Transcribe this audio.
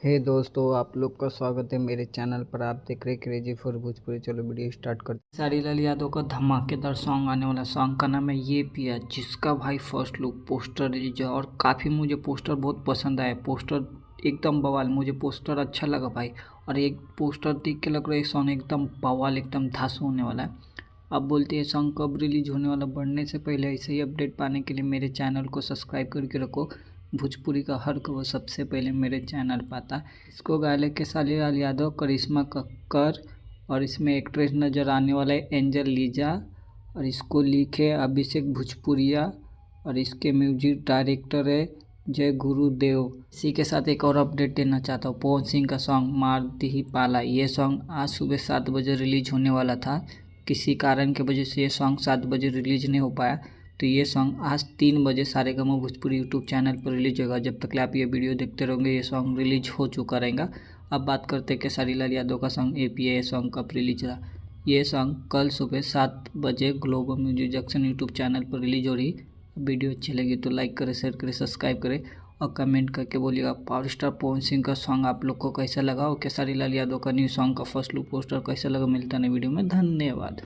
हे दोस्तों, आप लोग का स्वागत है मेरे चैनल पर। आप देख रहे क्रेजी फॉर भोजपुरी। चलो वीडियो स्टार्ट करते। सारी लाल यादव का धमाकेदार सॉन्ग आने वाला। सॉन्ग का नाम है ये पिया, जिसका भाई फर्स्ट लुक पोस्टर रिलीज है और काफ़ी मुझे पोस्टर बहुत पसंद आया। पोस्टर एकदम बवाल, मुझे पोस्टर अच्छा लगा भाई। और एक पोस्टर देख के लग रहा है सॉन्ग एकदम बवाल, एकदम धांसू होने वाला है। अब बोलते हैं सॉन्ग कब रिलीज होने वाला। बढ़ने से पहले ऐसे ही अपडेट पाने के लिए मेरे चैनल को सब्सक्राइब करके रखो। भोजपुरी का हर खबर सबसे पहले मेरे चैनल पर आता। इसको गायक खेसारी लाल यादव, करिश्मा कक्कर और इसमें एक्ट्रेस नज़र आने वाला है एंजल लीजा। और इसको लिखे अभिषेक भोजपुरिया और इसके म्यूजिक डायरेक्टर है जय गुरुदेव। इसी के साथ एक और अपडेट देना चाहता हूँ। पवन सिंह का सॉन्ग मार दी पाला, ये सॉन्ग आज सुबह 7 बजे रिलीज होने वाला था। किसी कारण की वजह से ये सॉन्ग 7 बजे रिलीज नहीं हो पाया, तो ये सॉन्ग आज 3 बजे सारेगामा भोजपुरी यूट्यूब चैनल पर रिलीज होगा। जब तक आप ये वीडियो देखते रहोगे ये सॉन्ग रिलीज हो चुका रहेगा। अब बात करते हैं खेसारी लाल यादव का सॉन्ग APA सॉन्ग कब रिलीज रहा। ये सॉन्ग कल सुबह 7 बजे global music junction YouTube channel पर रिलीज हो रही। वीडियो अच्छी लगी तो लाइक करें, शेयर करें, सब्सक्राइब करें और कमेंट करके बोलिएगा पावर स्टार पवन सिंह का सॉन्ग आप लोग को कैसा लगा और खेसारी लाल यादव का न्यू सॉन्ग का फर्स्ट लुक पोस्टर कैसा लगा। मिलता है वीडियो में, धन्यवाद।